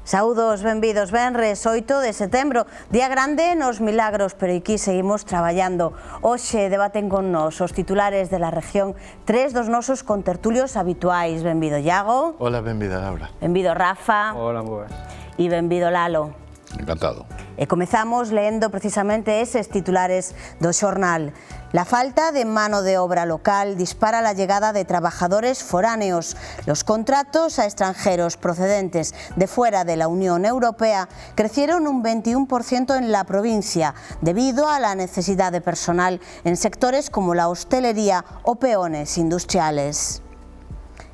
Saúdos, benvidos, venres, 8 de setembro, día grande nos milagros, pero aquí seguimos traballando. Hoxe debaten con nos os titulares de la región tres dos nosos contertulios habituais. Benvido Iago. Hola, benvida Laura. Benvido Rafa. Hola, boas. E benvido Lalo. Encantado. E comezamos lendo precisamente eses titulares do xornal. La falta de mano de obra local dispara la llegada de trabajadores foráneos. Los contratos a extranjeros procedentes de fuera de la Unión Europea crecieron un 21% en la provincia debido a la necesidad de personal en sectores como la hostelería o peones industriales.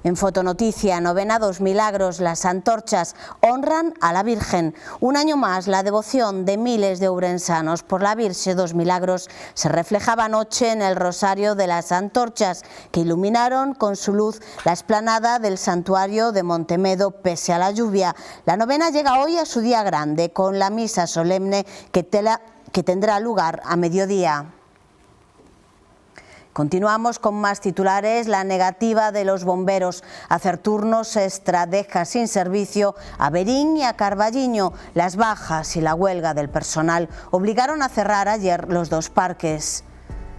En Fotonoticia, novena dos milagros, las antorchas honran a la Virgen. Un año más, la devoción de miles de ourensanos por la Virgen dos Milagros se reflejaba anoche en el rosario de las antorchas, que iluminaron con su luz la explanada del santuario de Montemedo pese a la lluvia. La novena llega hoy a su día grande, con la misa solemne que tendrá lugar a mediodía. Continuamos con más titulares. La negativa de los bomberos a hacer turnos extra deja sin servicio a Verín y a Carballiño. Las bajas y la huelga del personal obligaron a cerrar ayer los dos parques.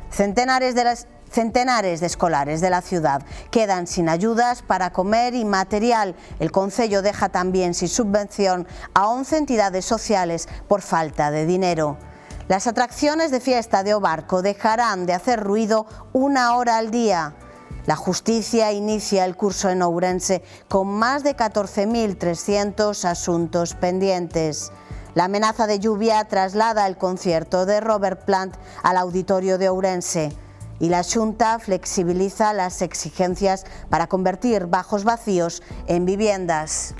Centenares de escolares de la ciudad quedan sin ayudas para comer y material. El concello deja también sin subvención a 11 entidades sociales por falta de dinero. Las atracciones de fiesta de O Barco dejarán de hacer ruido 1 hora al día. La justicia inicia el curso en Ourense con más de 14.300 asuntos pendientes. La amenaza de lluvia traslada el concierto de Robert Plant al auditorio de Ourense. Y la Xunta flexibiliza las exigencias para convertir bajos vacíos en viviendas.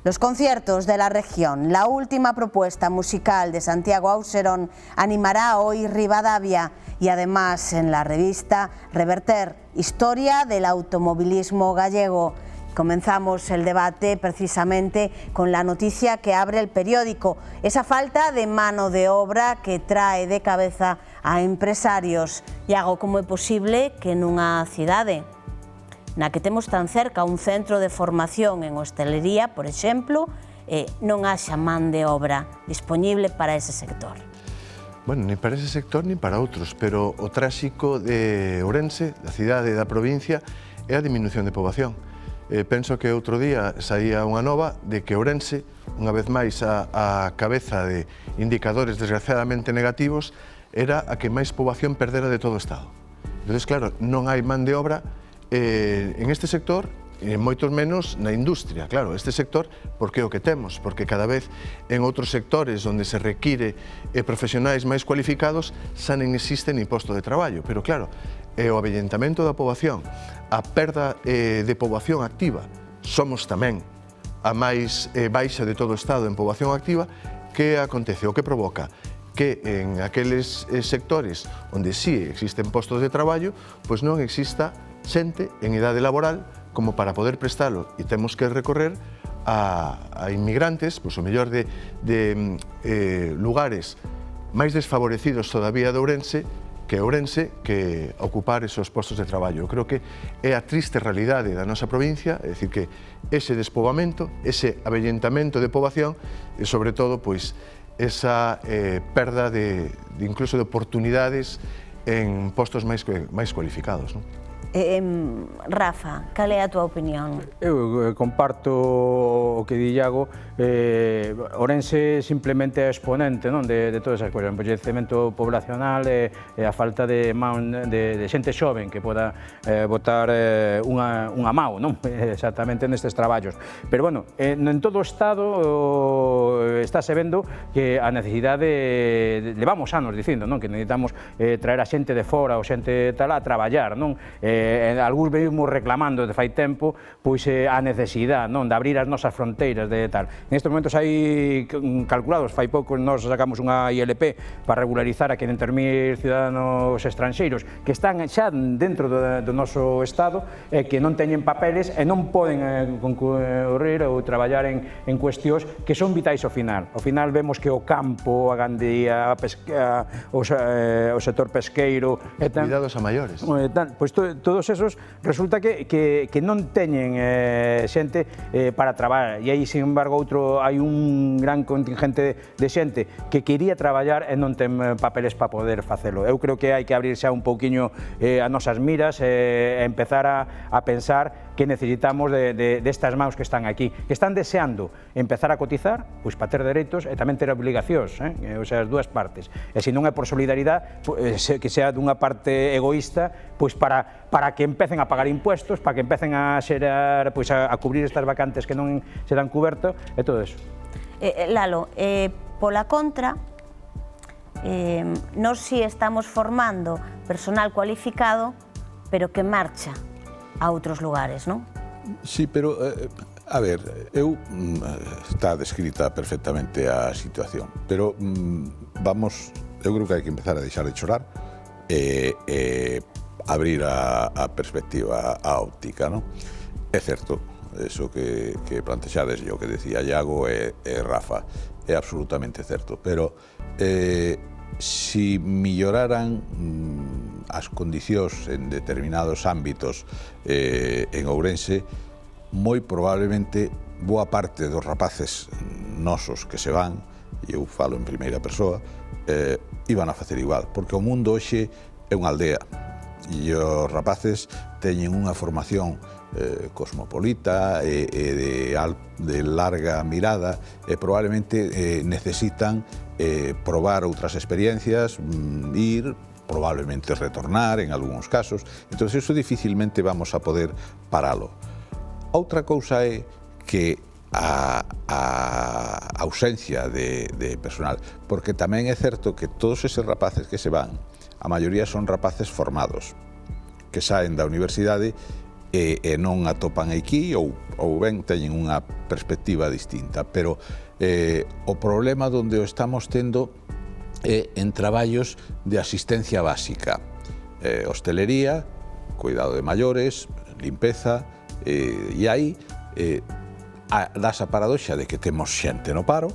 Los conciertos de la región. La última propuesta musical de Santiago Auserón animará hoy Rivadavia y además en la revista Reverter, historia del automovilismo gallego. Comenzamos el debate precisamente con la noticia que abre el periódico, esa falta de mano de obra que trae de cabeza a empresarios. Iago, como é posible que nunha cidade na que temos tan cerca un centro de formación en hostelería, por exemplo, non haxa man de obra dispoñible para ese sector? Bueno, ni para ese sector ni para outros, pero o tráxico de Ourense, da cidade e da provincia, é a diminución de poboación. Penso que outro día saía unha nova de que Ourense, unha vez máis a cabeza de indicadores desgraciadamente negativos, era a que máis poboación perdera de todo o Estado. Entón, claro, non hai man de obra en este sector, e moitos menos na industria. Claro, este sector, porque é o que temos, porque cada vez en outros sectores onde se require profesionais máis cualificados xa non existe ni posto de traballo, pero claro, o avellentamento da poboación, a perda de poboación activa, somos tamén a máis baixa de todo o Estado en poboación activa. Que acontece? O que provoca? Que en aqueles sectores onde sí existen postos de traballo, pois non exista xente en idade laboral como para poder prestalo, e temos que recorrer a inmigrantes, pois o mellor de lugares máis desfavorecidos todavía de Ourense, que ocupar esos postos de traballo. Eu creo que é a triste realidade da nosa provincia, é dicir, que ese despoboamento, ese avellentamento de poboación e, sobre todo, pois, esa perda incluso de oportunidades en postos máis cualificados, non? Rafa, cal é a túa opinión? Eu comparto o que di Iago. Ourense simplemente é exponente, non, de todas esas cousas, o envellecemento poblacional e a falta de xente xoven que poda botar unha mão, non, exactamente nestes traballos. Pero, bueno, en todo o Estado estáse vendo que a necesidade, levamos anos dicindo, non, que necesitamos traer a xente de fora ou xente tal a traballar, non? Algúns venimos reclamando de fai tempo pois a necesidade, non, de abrir as nosas fronteiras de tal. En estes momentos hai calculados, fai pouco nós sacamos unha ILP para regularizar a 500.000 ciudadanos estranxeiros que están xa dentro do noso Estado e que non teñen papeles e non poden concurrir ou traballar en cuestións que son vitais ao final. Ao final vemos que o campo, a gandería, o sector pesqueiro... Cuidados a maiores. Pois todo todos esos resulta que non teñen xente para traballar, e aí, sin embargo, hai un gran contingente de xente que quería traballar e non ten papeles para poder facelo. Eu creo que hai que abrir xa un pouquiño as nosas miras e empezar a pensar que necesitamos destas mãos que están aquí, que están deseando empezar a cotizar, pois para ter dereitos e tamén ter obligacións, o sea, as dúas partes. E se non é por solidaridade, que sea dunha parte egoísta, pois para que empecen a pagar impuestos, para que empecen a xerar, pois a cubrir estas vacantes que non serán cubertos, e todo eso. Lalo, pola contra, nós si estamos formando personal cualificado, pero que marcha a outros lugares, non? Sí, pero, a ver, está descrita perfectamente a situación, pero eu creo que hai que empezar a deixar de chorar e abrir a perspectiva a óptica, non? É certo, eso que plantexades, o que decía Iago e Rafa, é absolutamente certo, pero si melloraran as condicións en determinados ámbitos en Ourense, moi probablemente boa parte dos rapaces nosos que se van, e eu falo en primeira persoa, iban a facer igual, porque o mundo hoxe é unha aldea e os rapaces teñen unha formación cosmopolita e de larga mirada e probablemente necesitan probar outras experiencias, ir, probablemente retornar en algúns casos, entón eso dificilmente vamos a poder paralo. Outra cousa é que a ausencia de personal, porque tamén é certo que todos eses rapaces que se van, a maioría son rapaces formados, que saen da universidade e non atopan aquí ou ben teñen unha perspectiva distinta, pero o problema onde o estamos tendo é en traballos de asistencia básica, hostelería, cuidado de maiores, limpeza, e aí das a paradoxa de que temos xente no paro,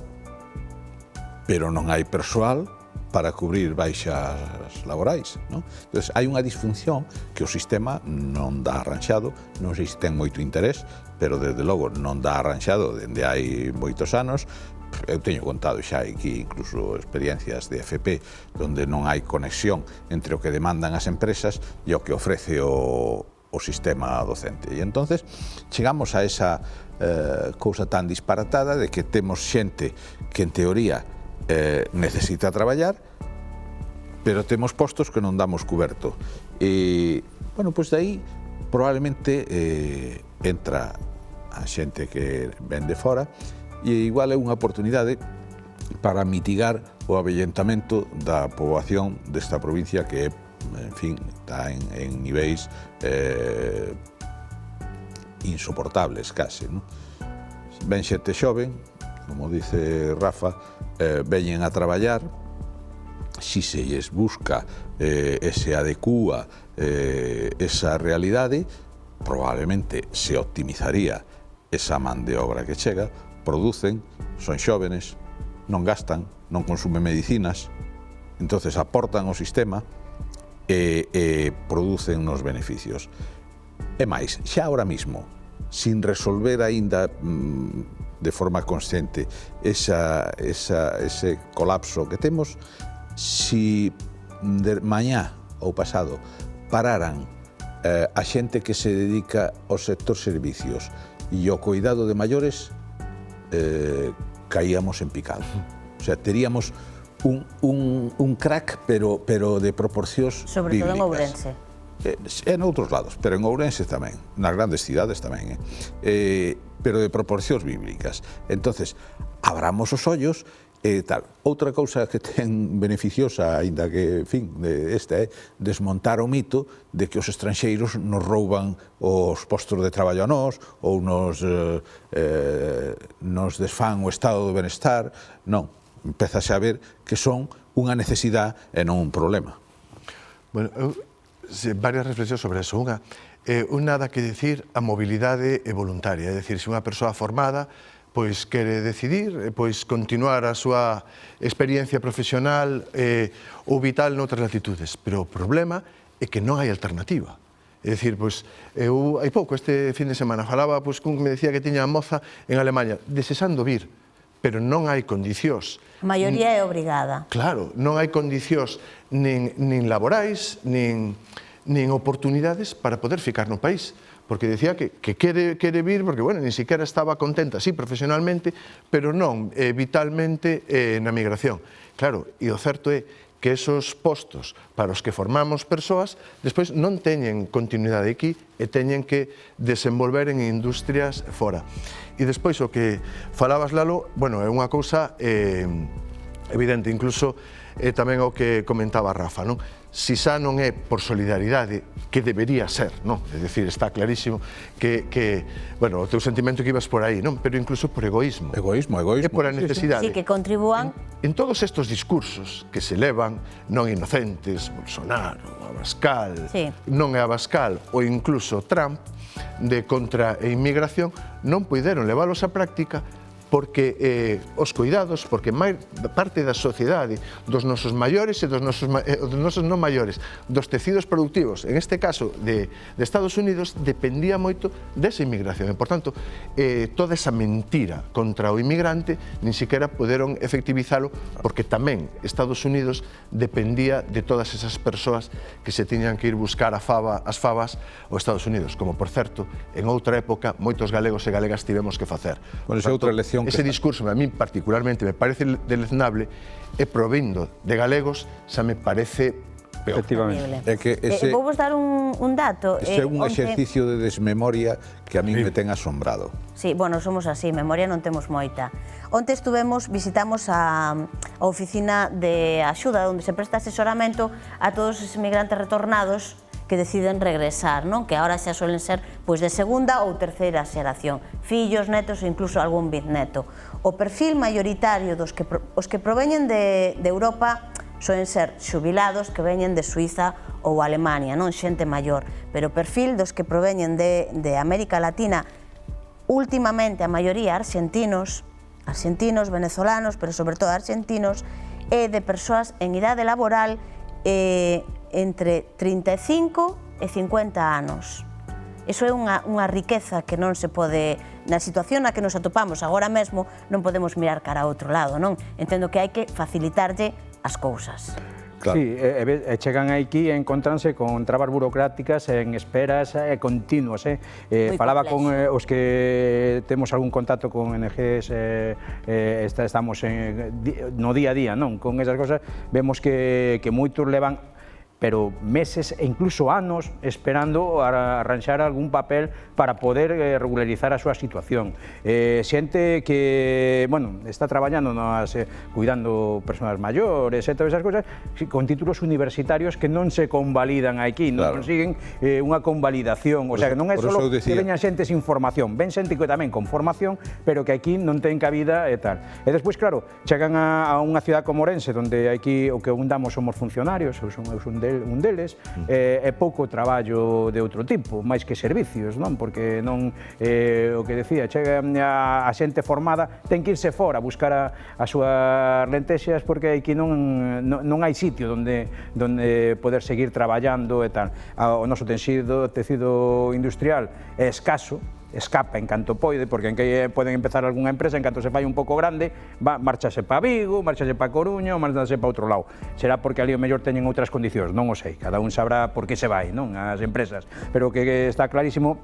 pero non hai persoal para cubrir baixas laborais, non? Entón, hai unha disfunción que o sistema non dá arranxado, non sei se ten moito interés, pero desde logo non dá arranxado dende hai moitos anos. Eu teño contado xa aquí incluso experiencias de FP onde non hai conexión entre o que demandan as empresas e o que ofrece o sistema docente. E entonces chegamos a esa cousa tan disparatada de que temos xente que en teoría necesita traballar, pero temos postos que non damos cuberto. E, bueno, pois de aí probablemente entra a xente que ven de fora e igual é unha oportunidade para mitigar o avellentamento da poboación desta provincia que, en fin, está en niveis insoportables case, non? Ven xente xoven, como dice Rafa, veñen a traballar, si se lles busca e se adecúa esa realidade, probablemente se optimizaría esa man de obra que chega, producen, son xóvenes, non gastan, non consumen medicinas, entonces aportan ao sistema e producen nos beneficios. E máis, xa ahora mismo, sin resolver aínda de forma consciente ese colapso que temos, si de mañá ou pasado pararan a xente que se dedica ao sector servicios e ao cuidado de maiores, caíamos en picado. O sea, teríamos un crack, pero de proporcións bíblicas. Sobre todo en Ourense. En outros lados, pero en Ourense tamén, nas grandes cidades tamén, pero de proporcións bíblicas. Entonces, abramos os ollos e tal. Outra cousa que ten beneficiosa, aínda que, en fin, esta é desmontar o mito de que os estranxeiros nos rouban os postos de traballo a nós ou nos desfán o estado do benestar. Non, empezase a ver que son unha necesidade e non un problema. Bueno, varias reflexións sobre eso. Unha dá que dicir a mobilidade é voluntaria, é dicir, se unha persoa formada pois quere decidir, pois continuar a súa experiencia profesional ou vital noutras latitudes, pero o problema é que non hai alternativa. É dicir, pois, eu hai pouco, este fin de semana, falaba pois, cun que me decía que tiña a moza en Alemanha, desexando vir, pero non hai condicións. A maioría é obrigada. Claro, non hai condicións nin laborais, nin oportunidades para poder ficar no país. Porque decía que quere vir, porque, bueno, ni siquiera estaba contenta, sí, profesionalmente, pero non vitalmente na migración. Claro, e o certo é que esos postos para os que formamos persoas despois non teñen continuidade aquí e teñen que desenvolver en industrias fora. E despois o que falabas, Lalo, bueno, é unha cousa evidente, incluso tamén o que comentaba Rafa, non? Si xa non é por solidaridade, que debería ser, non? É dicir, está clarísimo que bueno, o teu sentimento que ibas por aí, non? Pero incluso por egoísmo. Egoísmo. É por a necesidade. Sí, que contribúan. En todos estes discursos que se levan non inocentes, Bolsonaro, Abascal, non é Abascal, ou incluso Trump, de contra a inmigración, non puideron leválos á práctica porque os cuidados, porque parte da sociedade, dos nosos maiores e dos nosos non maiores, dos tecidos productivos, en este caso de Estados Unidos, dependía moito desa inmigración. E, por tanto, toda esa mentira contra o inmigrante nin siquiera poderon efectivizalo porque tamén Estados Unidos dependía de todas esas persoas que se tiñan que ir buscar as favas aos Estados Unidos, como, por certo, en outra época, moitos galegos e galegas tivemos que facer. Bueno, esa é outra lección. Ese discurso, a mí particularmente, me parece deleznable e provindo de galegos xa me parece peor. Efectivamente. É que ese, Vou vos dar un dato. ese é un exercicio de desmemoria que a mí me ten asombrado. Sí, bueno, somos así, memoria non temos moita. Onte visitamos a oficina de axuda onde se presta asesoramento a todos os inmigrantes retornados que deciden regresar, non? Que ahora xa suelen ser pois, de segunda ou terceira xeración, fillos, netos e incluso algún bisneto. O perfil maioritario os que proveñen de Europa suelen ser xubilados que veñen de Suiza ou Alemania, non xente maior, pero o perfil dos que proveñen de América Latina, últimamente a maioría argentinos, venezolanos, pero sobre todo argentinos, é de persoas en idade laboral entre 35 e 50 anos. Iso é unha riqueza que non se pode, na situación na que nos atopamos agora mesmo, non podemos mirar cara a outro lado, non? Entendo que hai que facilitarlle as cousas. Claro. Sí, chegan aquí e encontranse con trabas burocráticas en esperas continuas. Falaba con os que temos algún contacto con ONGs, estamos no día a día, non? Con esas cosas, vemos que moitos levan pero meses e incluso anos esperando a arranxar algún papel para poder regularizar a súa situación. Xente que, bueno, está traballando cuidando persoas maiores e todas esas cousas con títulos universitarios que non se convalidan aquí, non consiguen unha convalidación, o sea, que non é só que veñan xente sin formación, ven xente que tamén con formación, pero que aquí non ten cabida e tal. E despois, claro, chegan a unha cidade como Ourense, onde aquí o que abundamos somos funcionarios, eu son un deles, é pouco traballo de outro tipo, máis que servicios, non? Porque non, o que decía, chega a xente formada, ten que irse fora a buscar as súas lentexas porque aquí non hai sitio onde poder seguir traballando e tal. O noso tecido industrial é escaso, escapa en canto poide, porque en que poden empezar algunha empresa, en canto se fai un pouco grande, marchase para Vigo, marchase para Coruña ou marchase para outro lado. Será porque ali o mellor teñen outras condicións, non o sei, cada un sabrá por que se vai, non, as empresas. Pero o que está clarísimo,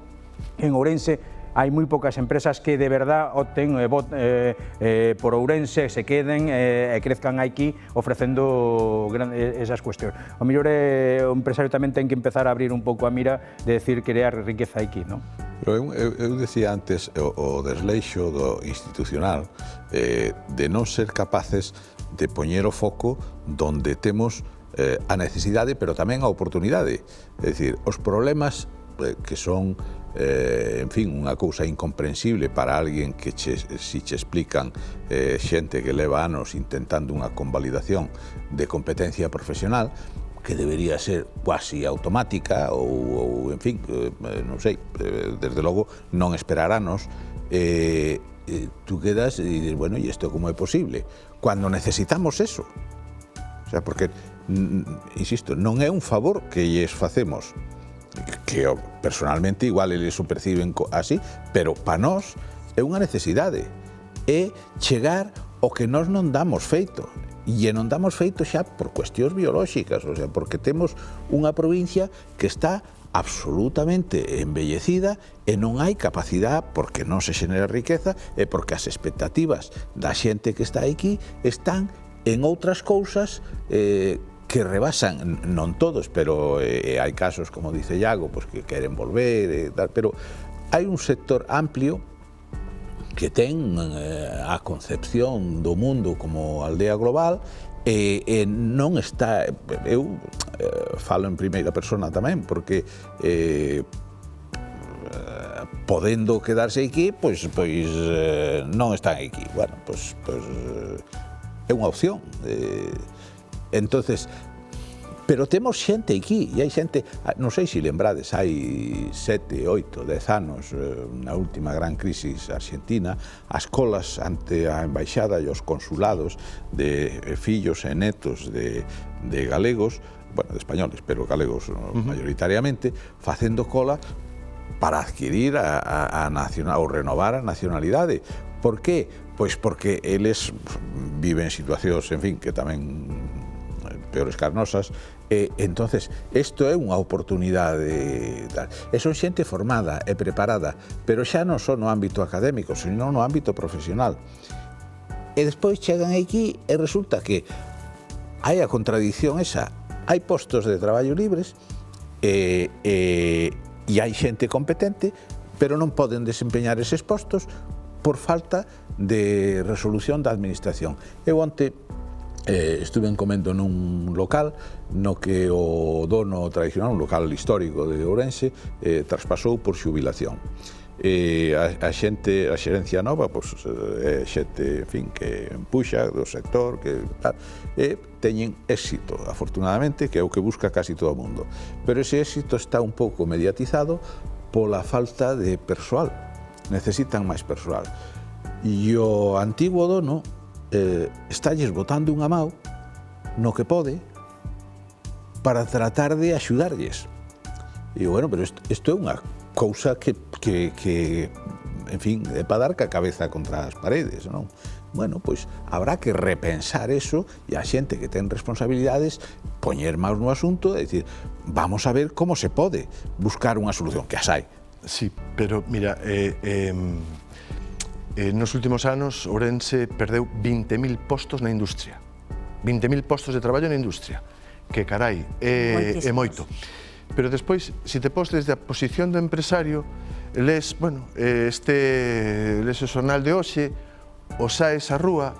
en Ourense hai moi poucas empresas que de verdad opten por Ourense, se queden e crezcan aquí ofrecendo esas cuestións. O mellor o empresario tamén ten que empezar a abrir un pouco a mira de decir crear riqueza aquí, non? Pero eu decía antes o desleixo do institucional de non ser capaces de poñer o foco donde temos a necesidade, pero tamén a oportunidade. É dicir, os problemas que son, en fin, unha cousa incomprensible para alguén que si che explican xente que leva anos intentando unha convalidación de competencia profesional, que debería ser quasi automática ou en fin, non sei, desde logo non esperaranos, tú quedas e dices, bueno, e isto como é posible? Cando necesitamos eso. O sea, porque, insisto, non é un favor que lles facemos, que personalmente igual eles o perciben así, pero para nós é unha necesidade, é chegar ao que nós non damos feito. E non damos feito xa por cuestións biolóxicas, o sea, porque temos unha provincia que está absolutamente embellecida e non hai capacidade porque non se xenera riqueza e porque as expectativas da xente que está aquí están en outras cousas que rebasan, non todos, pero hai casos, como dice Iago, pues, que queren volver, pero hai un sector amplio que ten a concepción do mundo como aldea global e non está, eu falo en primeira persona tamén, porque podendo quedarse aquí, pois non están aquí. Bueno, pois é unha opción. Entonces, pero temos xente aquí, e hai xente, non sei se lembrades, hai 7, 8, 10 anos, na última gran crisis argentina, as colas ante a embaixada e os consulados de fillos e netos de galegos, bueno, de españoles, pero galegos mayoritariamente, facendo cola para adquirir ou renovar a nacionalidade. Por que? Pois porque eles viven situacións, en fin, que tamén peores carnosas, entonces isto é unha oportunidade, e son xente formada e preparada, pero xa non só no ámbito académico, senón no ámbito profesional. E despois chegan aquí e resulta que hai a contradición esa, hai postos de traballo libres e hai xente competente, pero non poden desempeñar eses postos por falta de resolución da administración. Eu onte estuve comendo nun local no que o dono tradicional, un local histórico de Ourense, traspasou por xubilación. A xerencia nova, é xente, en fin, que empuxa do sector, que teñen éxito, afortunadamente, que é o que busca casi todo o mundo. Pero ese éxito está un pouco mediatizado pola falta de persoal. Necesitan máis persoal. E o antigo dono estalles botando unha mão no que pode para tratar de axudarlles. E bueno, pero isto é unha cousa que en fin, é para dar ca cabeza contra as paredes, non? Bueno, pois habrá que repensar eso e a xente que ten responsabilidades poñer máis no asunto e dicir, vamos a ver como se pode buscar unha solución, que as hai. Sí, pero mira, nos últimos anos Ourense perdeu 20.000 postos na industria. 20.000 postos de traballo na industria. Que carai, é moito. Pero despois, se te pos desde a posición do empresario, les o xornal de hoxe, ou saes á rúa,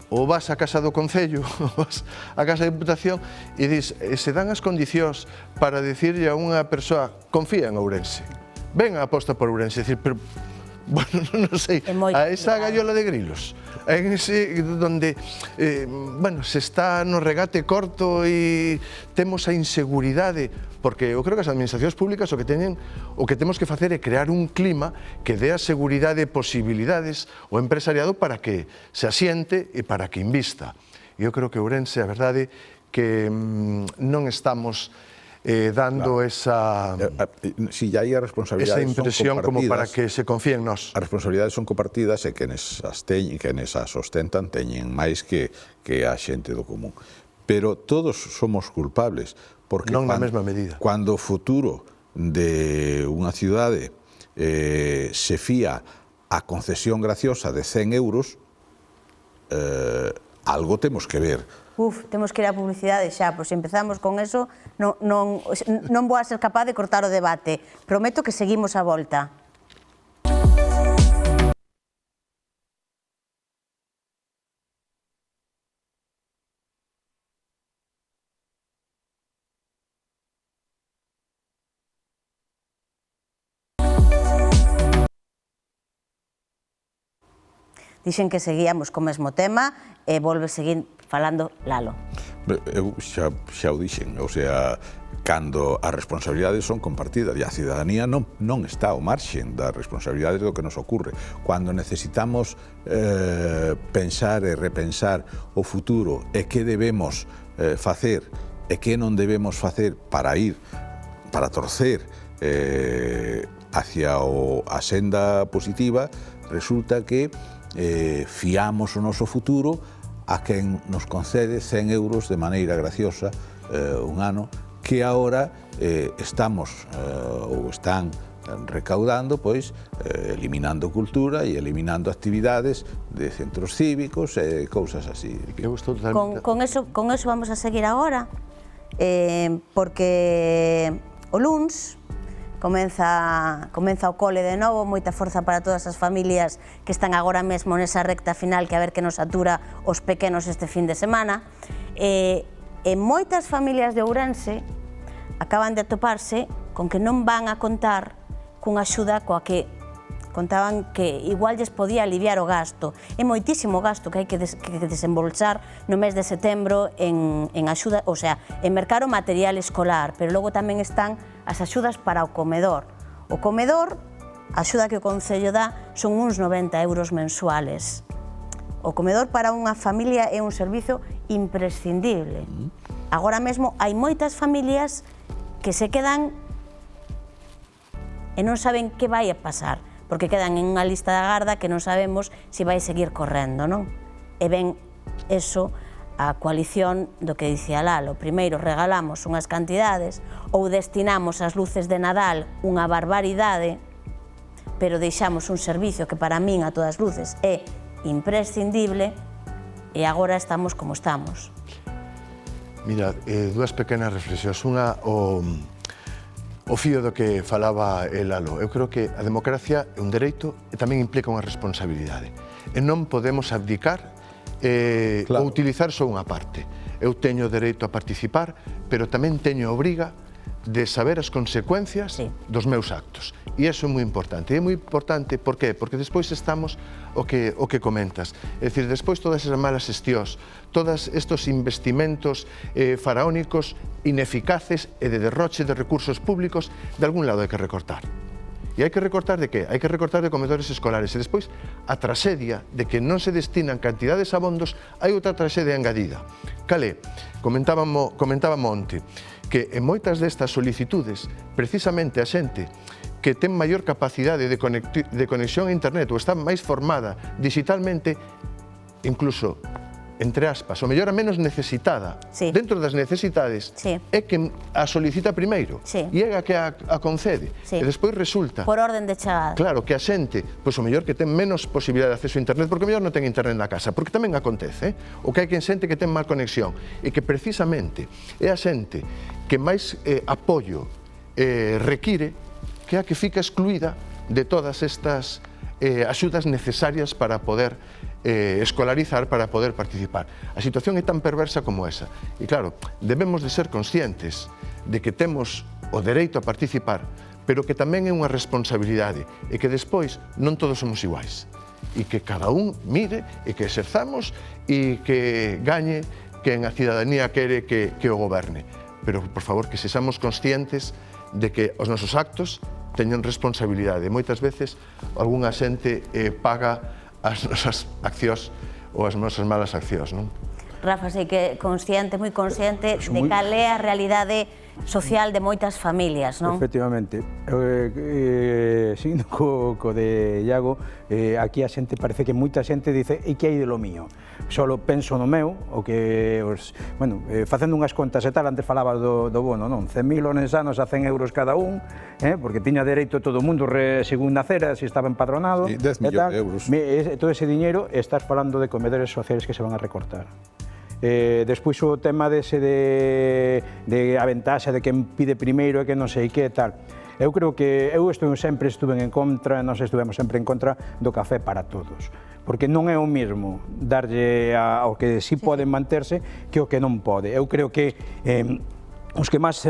ou vas á casa do Concello, ou vas á casa da Diputación, e dis, se dan as condicións para dicirlle a unha persoa, confía en Ourense, ven a aposta por Ourense, decir, pero bueno, non sei, a esa gallola de grilos, en ese donde, bueno, se está no regate corto e temos a inseguridade, porque eu creo que as administracións públicas o que temos que facer é crear un clima que dé a seguridade e posibilidades ao empresariado para que se asiente e para que invista. Eu creo que Ourense, a verdade, que non estamos dando esa impresión como para que se confíe en nós. As responsabilidades son compartidas e quenes as ostentan teñen máis que a xente do común. Pero todos somos culpables, porque non na mesma medida. Cando o futuro de unha cidade se fía a concesión graciosa de 100 euros, algo temos que ver. Temos que ir á publicidade xa, pois empezamos con eso, non vou a ser capaz de cortar o debate. Prometo que seguimos a volta. Dixen que seguíamos co mesmo tema e volve seguir falando Lalo. Eu xa o dixen, o sea, cando as responsabilidades son compartidas e a cidadanía non está ao marxen das responsabilidades do que nos ocurre. Cando necesitamos pensar e repensar o futuro e que debemos facer e que non debemos facer para ir para torcer hacia a senda positiva, resulta que fiamos o noso futuro a quen nos concede 100 euros de maneira graciosa un ano, que agora estamos ou están recaudando, pois, eliminando cultura e eliminando actividades de centros cívicos e cousas así. Con eso vamos a seguir agora, porque o luns comeza o cole de novo, moita forza para todas as familias que están agora mesmo nesa recta final, que a ver que nos atura os pequenos este fin de semana. E moitas familias de Ourense acaban de atoparse con que non van a contar cunha axuda coa que contaban que igual lles podía aliviar o gasto. É moitísimo gasto que hai que desembolsar no mes de setembro en axuda, o sea, en mercar o material escolar, pero logo tamén están as axudas para o comedor. O comedor, a axuda que o Concello dá, son uns 90 euros mensuales. O comedor para unha familia é un servizo imprescindible. Agora mesmo hai moitas familias que se quedan e non saben que vai a pasar, porque quedan en unha lista de agarda que non sabemos se vai seguir correndo, non? E ben, eso, a coalición do que dicía Lalo. Primeiro regalamos unhas cantidades ou destinamos as luces de Nadal unha barbaridade, pero deixamos un servicio que para min a todas luces é imprescindible e agora estamos como estamos. Mira, dúas pequenas reflexións. Unha, o fío do que falaba Lalo. Eu creo que a democracia é un dereito e tamén implica unha responsabilidade. E non podemos abdicar ou utilizar só unha parte. Eu teño dereito a participar, pero tamén teño a obriga de saber as consecuencias dos meus actos. E iso é moi importante. E é moi importante, por qué? Porque despois estamos o que comentas. É dicir, despois todas esas malas xestións, todos estes investimentos faraónicos, ineficaces e de derroche de recursos públicos, de algún lado hai que recortar. E hai que recortar de que? Hai que recortar de comedores escolares. E despois, a traxedia de que non se destinan cantidades abondos, hai outra traxedia engadida. Cale, comentábamos onte, que en moitas destas solicitudes, precisamente a xente que ten maior capacidade de conexión a internet ou está máis formada digitalmente, incluso, entre aspas, o mellor a menos necesitada, dentro das necesidades, é que a solicita primeiro, e é a que a concede, e despois resulta... Por orden de chegada. Claro, que a xente, pois o mellor que ten menos posibilidade de acceso a internet, porque o mellor non ten internet na casa, porque tamén acontece, o que hai quen xente que ten mal conexión, e que precisamente é a xente que máis apoio require, que é a que fica excluída de todas estas axudas necesarias para poder escolarizar, para poder participar. A situación é tan perversa como esa. E claro, debemos de ser conscientes de que temos o dereito a participar, pero que tamén é unha responsabilidade e que despois non todos somos iguais. E que cada un mire e que exerzamos e que gañe quen a cidadanía quere que o goberne. Pero, por favor, que sexamos conscientes de que os nosos actos teñen responsabilidade. Moitas veces, algunha xente paga as nosas accións ou as nosas malas accións, non? Rafa, sei que consciente, moi consciente de cal é a realidade social de moitas familias, non? Efectivamente. Seguindo co de Iago, aquí a xente parece que moita xente dice e que hai de lo mío? Solo penso no meu, o que, bueno, facendo unhas contas e tal, antes falaba do bono, non? 100.000 orensanos a 100 euros cada un, porque tiña dereito todo o mundo según nacera, se estaba empadronado. Sí, 10 millóns de euros. Todo ese diñeiro, estás falando de comedores sociales que se van a recortar. Despois o tema dese de a ventaxa de quen pide primeiro e que non sei que tal. Eu creo que eu sempre estuve en contra, nós estuvemos sempre en contra do café para todos, porque non é o mesmo darlle ao que sí pode manterse que o que non pode. Eu creo que os que máis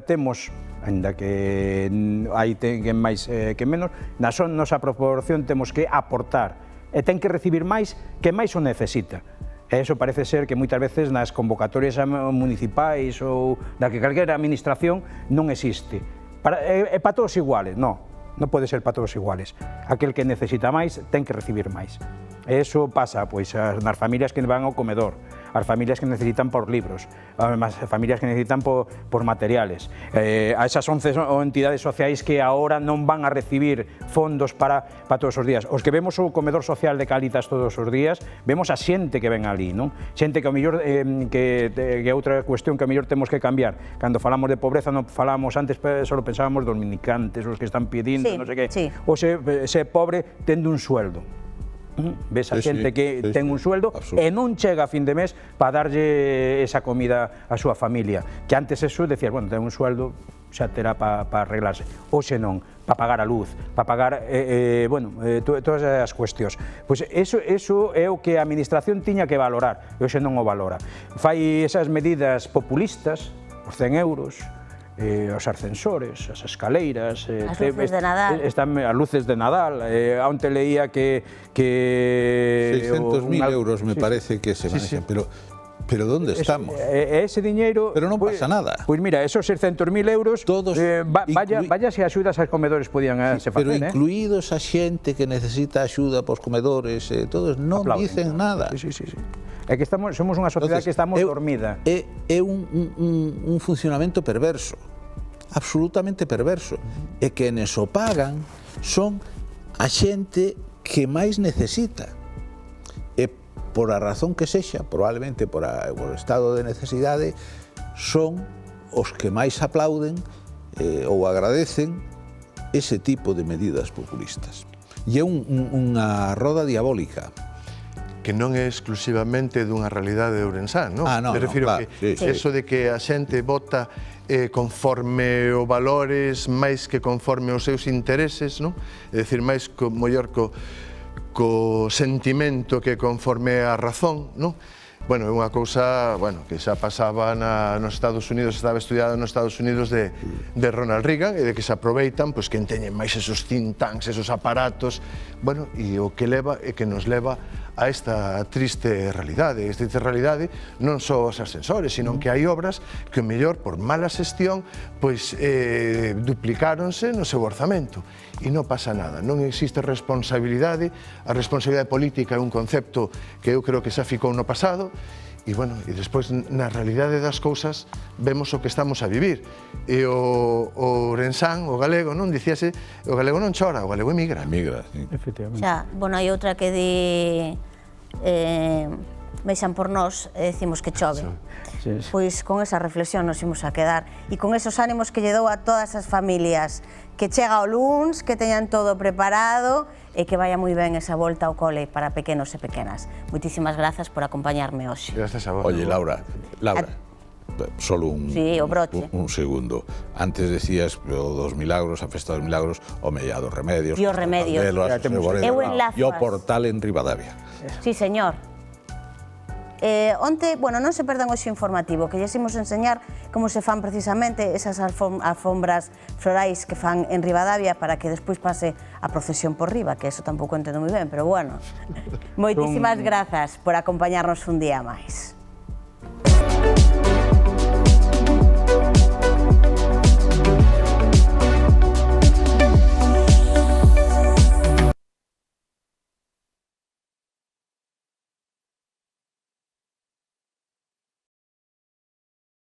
temos, ainda que hai que máis que menos, na nosa proporción temos que aportar e ten que recibir máis que máis o necesita. E iso parece ser que moitas veces nas convocatorias municipais ou da que calquera administración non existe. É para todos iguales, non pode ser para todos iguales. Aquel que necesita máis ten que recibir máis. E iso pasa pois nas familias que van ao comedor. as familias que necesitan por libros, as familias que necesitan por materiales, a esas 11 entidades sociais que agora non van a recibir fondos para todos os días. Os que vemos o comedor social de Cálitas todos os días, vemos a xente que ven ali, non? Xente que ao mellor, que é outra cuestión que ao mellor temos que cambiar. Cando falamos de pobreza non falamos antes, só pensábamos dos minicantes, os que están pedindo, non sei que. O se pobre tendo un sueldo. Ves a xente que ten un sueldo e non chega a fin de mes para darlle esa comida a súa familia. Que antes eso decías, bueno, ten un sueldo, xa terá para arreglarse. Hoxe non, para pagar a luz, para pagar, todas as cuestións. Pois eso é o que a administración tiña que valorar, e hoxe non o valora. Fai esas medidas populistas, os 100 euros, os ascensores, as escaleiras, as luces de Nadal, as luces de Nadal, onte leía que 600.000 euros me parece que se manejan, pero ¿dónde estamos? Ese diñeiro... Pero non pasa nada. Pois mira, esos 600.000 euros, vaya se axudas aos comedores podían se facer, pero incluídos a xente que necesita axuda pos comedores, todos non dicen nada. Sí. É que somos unha sociedade que estamos dormida. É un funcionamento perverso, absolutamente perverso, e que neso pagan son a xente que máis necesita. E por a razón que sexa, probablemente por o estado de necesidade, son os que máis aplauden ou agradecen ese tipo de medidas populistas. E é unha roda diabólica. Que non é exclusivamente dunha realidade de Ourensán, non? Non, claro. Eso de que a xente vota conforme os valores, máis que conforme os seus intereses, non? É dicir, máis mellor co sentimento que conforme a razón, non? Bueno, é unha cousa, que xa pasaba nos Estados Unidos, estaba estudiada nos Estados Unidos de Ronald Reagan, e de que se aproveitan, pois, que teñen máis esos think tanks, esos aparatos, e o que leva é que nos leva a esta triste realidade. Esta triste realidade non só os ascensores, sino que hai obras que, mellor, por mala xestión, pois, duplicáronse no seu orzamento. E non pasa nada, non existe responsabilidade. A responsabilidade política é un concepto que eu creo que xa ficou no pasado, e despois na realidade das cousas vemos o que estamos a vivir. E o ourensán, o galego, non dicíase, o galego non chora, o galego emigra. Emigra, sí. Efectivamente. Xa, hai outra que di vexan por nós e decimos que chove. Pois con esa reflexión nos imos a quedar e con esos ánimos que lle dou a todas as familias, que chega o luns, que teñan todo preparado e que vaya moi ben esa volta ao cole para pequenos e pequenas. Moitísimas grazas por acompañarme hoxe. Grazas a vos. Oye, Laura, solo un segundo. Antes decías o dos milagros, a festa dos milagros, o mellá dos remedios. E os remedios. Eu enlazo. E o portal en Ribadavia. Sí, señor. Onte, non se perdan hoxe informativo, que lles imos enseñar como se fan precisamente esas alfombras florais que fan en Ribadavia para que despois pase a procesión por riba, que eso tampouco entendo moi ben, pero bueno. Moitísimas grazas por acompañarnos un día máis.